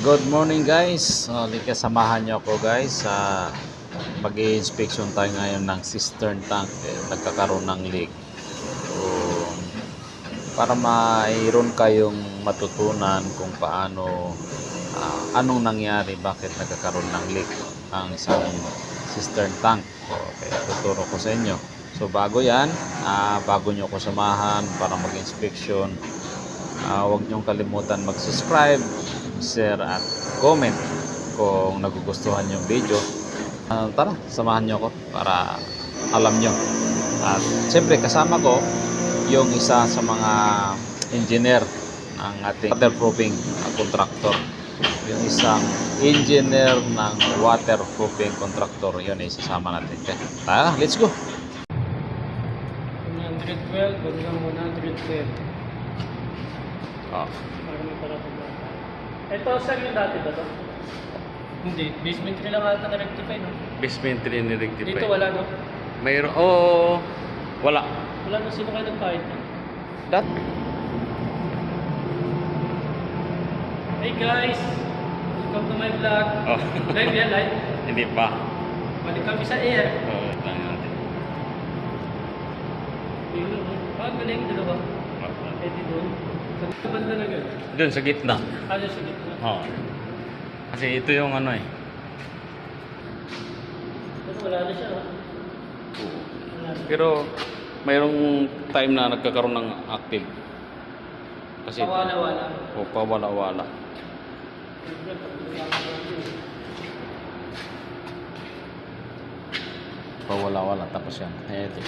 Good morning guys. Lika samahan niyo ako guys sa mag-i-inspection tayo ngayon ng cistern tank. Nagkakaroon ng leak. So, para mayroon kayong matutunan kung paano anong nangyari, bakit nagkakaroon ng leak ang isang cistern tank. So, kaya tuturo ko sa inyo. So bago yan, bago nyo ko samahan para mag-inspection, huwag nyong kalimutan mag-subscribe, share at comment kung nagugustuhan yung video. Tara, samahan nyo ako para alam nyo. At siyempre kasama ko yung isa sa mga engineer ng ating waterproofing contractor. Yung isang engineer ng waterproofing contractor, yun isasama natin. Okay? Tara, let's go! 112, wag lang 112. Oh. Para may parating lang. Ito, sir, yung dati ba to? Hindi, basement 3 lang ata na-rectify, no? Basement 3 ni-rectify. Dito wala, no? Mayroon, wala. Wala na, sino kayo nagpahit? That? Hey guys! Welcome to my vlog. Oh. Live yan, live. Hindi pa. Balik kami sa air. Tangin natin. Galing, dalawa. Pwede doon. Sa banda na gano'n. Doon sa gitna. Ano sa gitna? Oo. Kasi ito yung ano eh. Pero wala na siya, ha? Wala na. Pero mayroong time na nagkakaroon ng active. Kasi Pawala-wala. o pawala-wala. Pawala-wala tapos yan. Ito.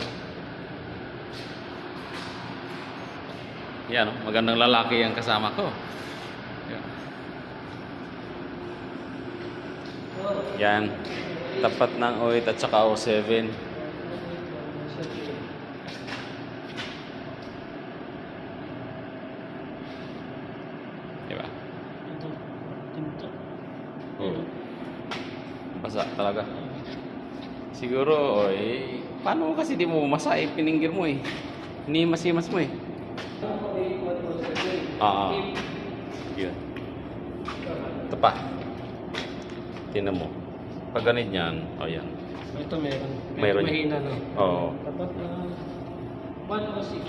Yan, magandang lalaki ang kasama ko. Yan. Tapat ng 8 at saka 07. Diba? Oo. Basa talaga. Siguro, paano kasi di mo masa pininggir mo eh. Hinimas-himas mo eh. Yun. Ito pa. Tingnan mo. Pag ganit yan, yan. Ito meron. Meron. Mahina, no? Oo. Dapat na 106.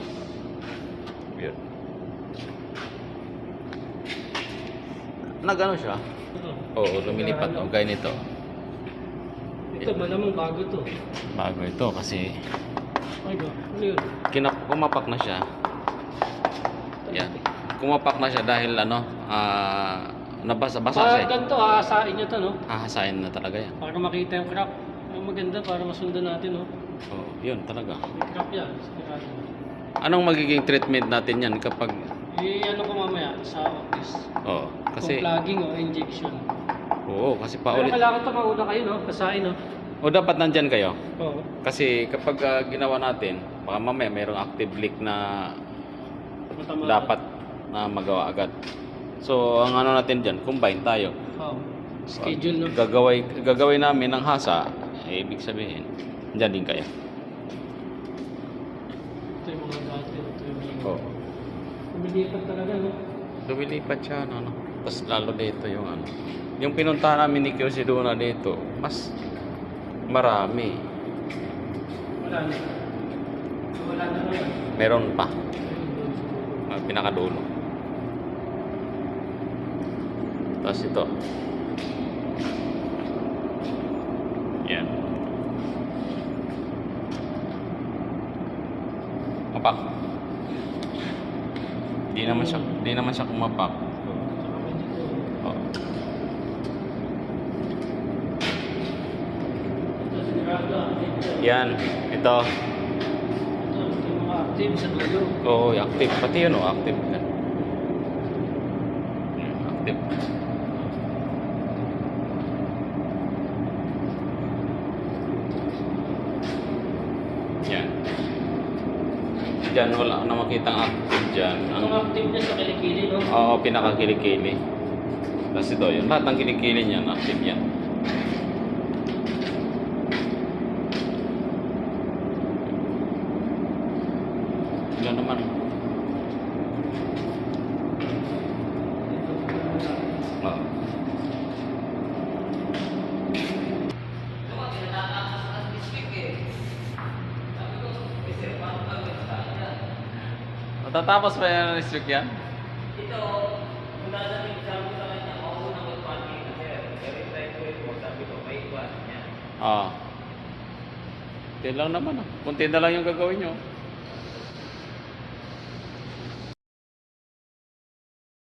Yun. Nagano siya? Oo, lumilipat. O, gaya nito. Ito, malamang bago to. Bago ito kasi Ay, ba? Ano yun? kumapak na siya. Yan. Kumapak na siya dahil nabasa-basa siya. Ganito, aasain nyo to, no? Hahasain na talaga yan. Para makita yung crack. Ang maganda, para masundan natin, no? Oo, yun talaga. May crack yan. Sigurado. Anong magiging treatment natin yan kapag... Ano ko mamaya sa office? Oo, kasi... Kung plugging o injection. Oo, kasi Pero paulit. kailangan ito mauna kayo, no? Kasain, no? O dapat nandyan kayo. Oo. Kasi kapag ginawa natin, baka mamaya mayroong active leak na Matama. dapat na magawa agad. So, ang ano natin dyan, combine tayo. Oo. Schedule, no? Gagawin namin ng hasa, ibig sabihin, dyan din kayo. Ito yung mga dati. Ito yung mga... Oo. Lumilipat talaga, no? Lumilipat siya, ano. Tapos lalo dito yung ano. Yung pinuntahan namin ni QC Duna dito, mas marami. Wala na. Wala na naman. Meron pa. Pinakadulo. Tapos ito. Yan. Mapak. Di naman siya kumapak. Oh. Yan, ito. Ito yung mga active sa dulo. Oo, active. Pati yun, active. Active. Yan. Diyan, wala ka na makitang active dyan. Itong active niya sa kilikili, no? Oo, pinakakilikili. Tapos ito, yun. Lahat ng kilikili niyan, active yan. Wala naman. Oo. Matatapos pa yan ang streak yan? Ito, kung dadating sabi ko sa kanya, ako nang magpati na sir. Pero try ko ito, sabi ko, may iwasan niya. Oo. Kunti lang naman. Kunti na lang yung gagawin nyo.